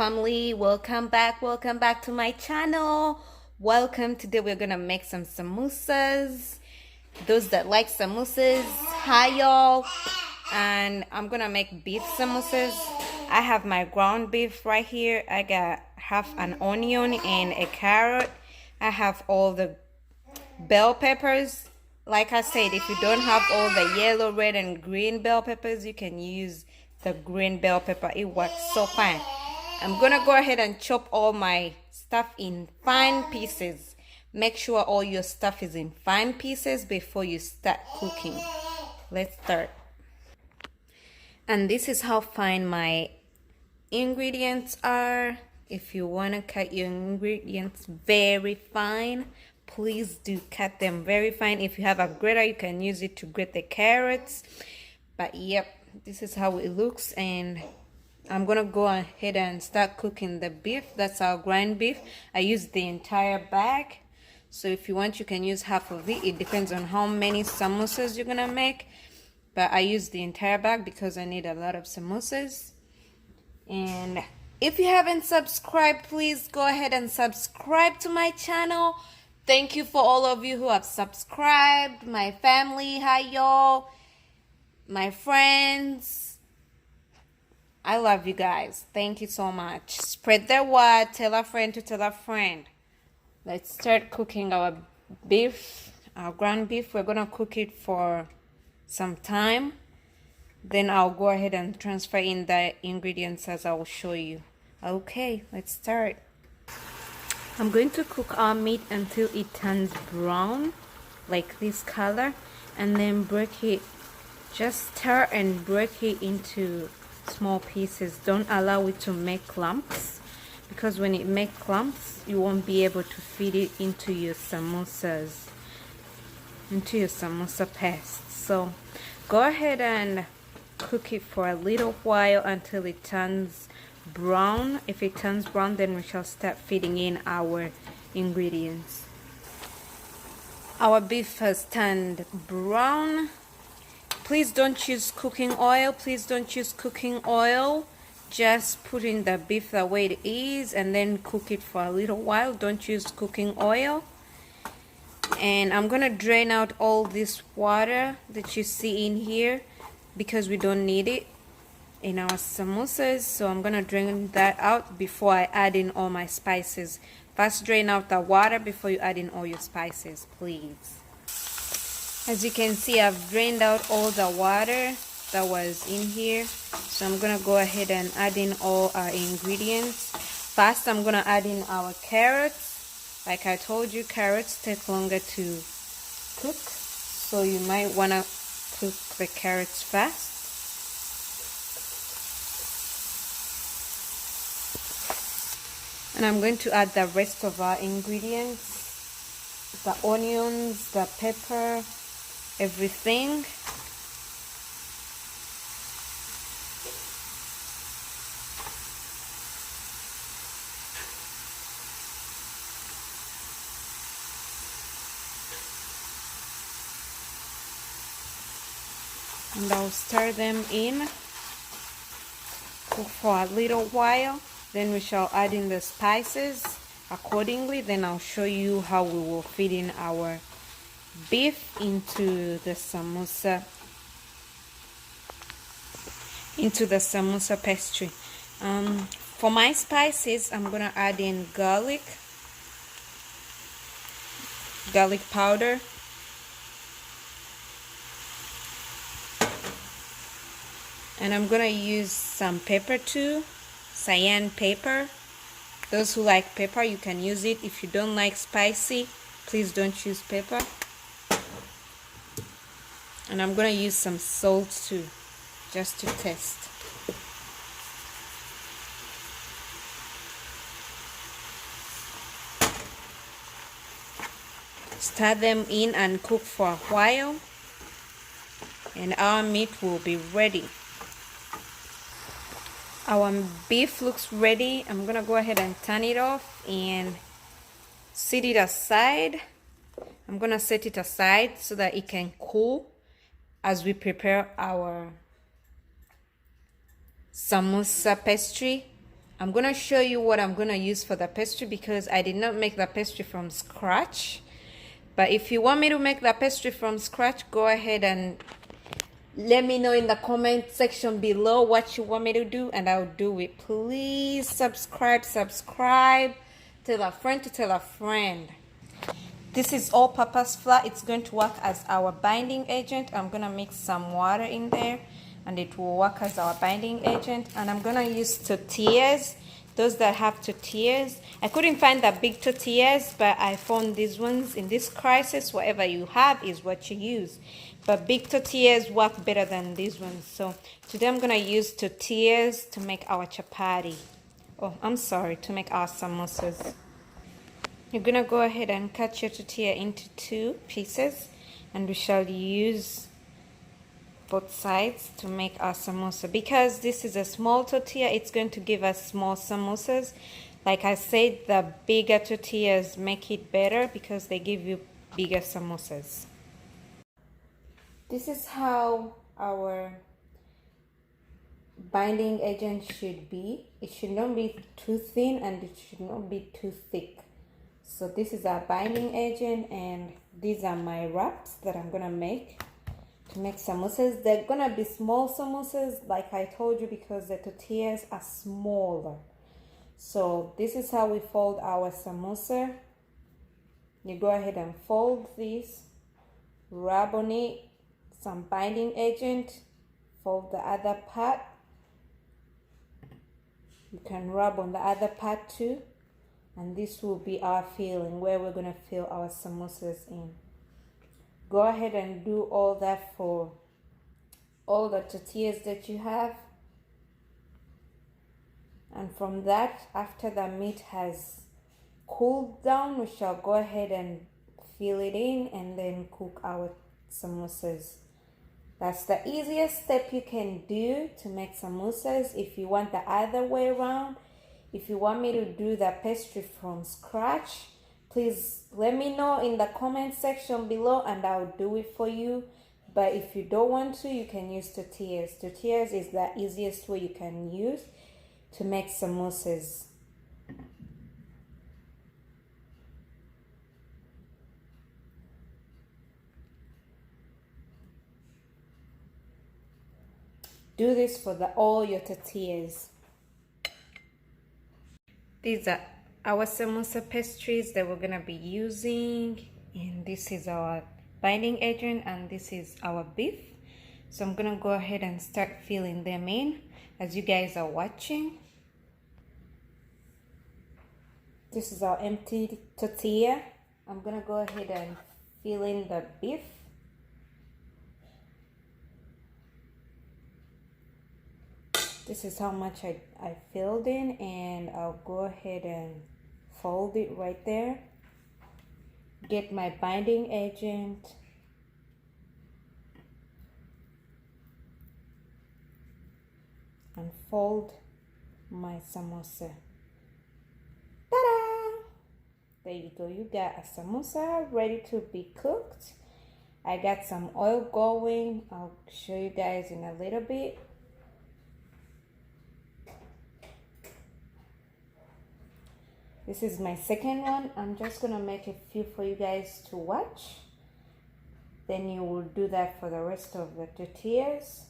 family, welcome back to my channel. Welcome. Today we're gonna make some samosas. Those that like samosas, hi y'all. And I'm gonna make beef samosas. I have my ground beef right here. I got half an onion and a carrot. I have all the bell peppers. Like I said, if you don't have all the yellow, red, and green bell peppers, you can use the green bell pepper. It works so fine. I'm gonna go ahead and chop all my stuff in fine pieces. Make sure all your stuff is in fine pieces before you start cooking. Let's start. And this is how fine my ingredients are. If you want to cut your ingredients very fine, please do cut them very fine. If you have a grater, you can use it to grate the carrots. But yep, this is how it looks. And I'm gonna go ahead and start cooking the beef. That's our ground beef. I used the entire bag, so if you want you can use half of it. It depends on how many samosas you're gonna make, but I used the entire bag because I need a lot of samosas. And if you haven't subscribed, please go ahead and subscribe to my channel. Thank you for all of you who have subscribed. My family, hi y'all. My friends, I love you guys. Thank you so much. Spread the word. Tell a friend to tell a friend. Let's start cooking our beef, our ground beef. We're gonna cook it for some time. Then I'll go ahead and transfer in the ingredients as I will show you. Okay, let's start. I'm going to cook our meat until it turns brown, like this color, and then break it. Just stir and break it into small pieces. Don't allow it to make clumps, because when it makes clumps, you won't be able to feed it into your samosas, into your samosa paste. So go ahead and cook it for a little while until it turns brown. If it turns brown, then we shall start feeding in our ingredients. Our beef has turned brown. Please don't use cooking oil. Please don't use cooking oil. Just put in the beef the way it is and then cook it for a little while. Don't use cooking oil. And I'm gonna drain out all this water that you see in here because we don't need it in our samosas. So I'm gonna drain that out before I add in all my spices. First drain out the water before you add in all your spices, please. As you can see, I've drained out all the water that was in here. So I'm gonna go ahead and add in all our ingredients. First, I'm gonna add in our carrots. Like I told you, carrots take longer to cook, so you might wanna cook the carrots fast. And I'm going to add the rest of our ingredients, the onions, the pepper, everything. And I'll stir them in, cook for a little while. Then we shall add in the spices accordingly. Then I'll show you how we will feed in our beef into the samosa pastry. For my spices, I'm gonna add in garlic powder, and I'm gonna use some pepper too, cayenne pepper. Those who like pepper, you can use it. If you don't like spicy, please don't use pepper. And I'm gonna use some salt too, just to taste. Stir them in and cook for a while, and our meat will be ready. Our beef looks ready. I'm gonna go ahead and turn it off and set it aside. I'm gonna set it aside so that it can cool as we prepare our samosa pastry. I'm gonna show you what I'm gonna use for the pastry because I did not make the pastry from scratch. But if you want me to make the pastry from scratch, go ahead and let me know in the comment section below what you want me to do, and I'll do it. Please subscribe, tell a friend to tell a friend. This is all-purpose flour. It's going to work as our binding agent. I'm gonna mix some water in there and it will work as our binding agent. And I'm gonna use tortillas, those that have tortillas. I couldn't find the big tortillas, but I found these ones. In this crisis, whatever you have is what you use, but big tortillas work better than these ones. So today I'm gonna use tortillas to make our chapati. Oh, I'm sorry, to make our samosas. You're gonna go ahead and cut your tortilla into 2 pieces, and we shall use both sides to make our samosa. Because this is a small tortilla, it's going to give us small samosas. Like I said, the bigger tortillas make it better because they give you bigger samosas. This is how our binding agent should be. It should not be too thin and it should not be too thick. So this is our binding agent, and these are my wraps that I'm gonna make to make samosas. They're gonna be small samosas, like I told you, because the tortillas are smaller. So this is how we fold our samosa. You go ahead and fold this, rub on it some binding agent, fold the other part. You can rub on the other part too. And this will be our filling, where we're going to fill our samosas in. Go ahead and do all that for all the tortillas that you have. And from that, after the meat has cooled down, we shall go ahead and fill it in and then cook our samosas. That's the easiest step you can do to make samosas. If you want the other way around, if you want me to do the pastry from scratch, please let me know in the comment section below and I'll do it for you. But if you don't want to, you can use tortillas. Tortillas is the easiest way you can use to make samosas. Do this for all your tortillas. These are our samosa pastries that we're gonna be using, and this is our binding agent and this is our beef. So I'm gonna go ahead and start filling them in as you guys are watching. This is our empty tortilla. I'm gonna go ahead and fill in the beef. This is how much I filled in, and I'll go ahead and fold it right there. Get my binding agent. And fold my samosa. Ta-da! There you go. You got a samosa ready to be cooked. I got some oil going. I'll show you guys in a little bit. This is my second one. I'm just gonna make a few for you guys to watch. Then you will do that for the rest of the tortillas.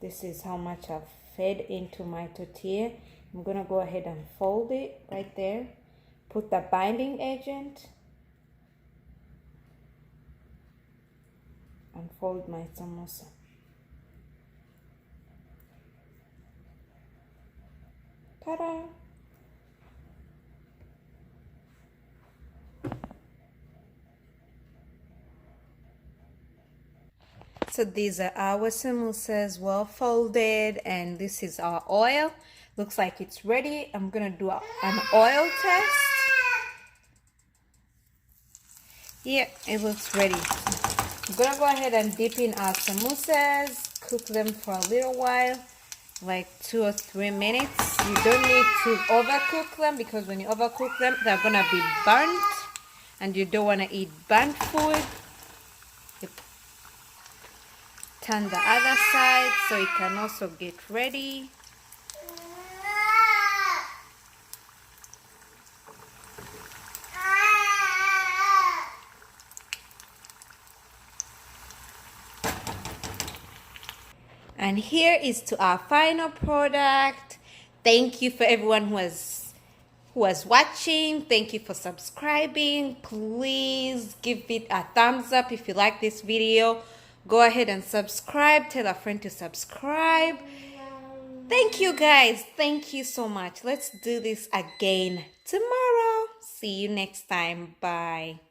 This is how much I've fed into my tortilla. I'm gonna go ahead and fold it right there. Put the binding agent. And fold my samosa. Ta-da! So these are our samosas, well folded, and this is our oil. Looks like it's ready. I'm gonna do an oil test. Yeah, it looks ready. I'm gonna go ahead and dip in our samosas, cook them for a little while, like 2 or 3 minutes. You don't need to overcook them, because when you overcook them, they're gonna be burnt, and you don't wanna eat burnt food. Turn the other side so it can also get ready. And here is to our final product. Thank you for everyone who was watching. Thank you for subscribing. Please give it a thumbs up if you like this video. Go ahead and subscribe. Tell a friend to subscribe. Thank you guys. Thank you so much. Let's do this again tomorrow. See you next time. Bye.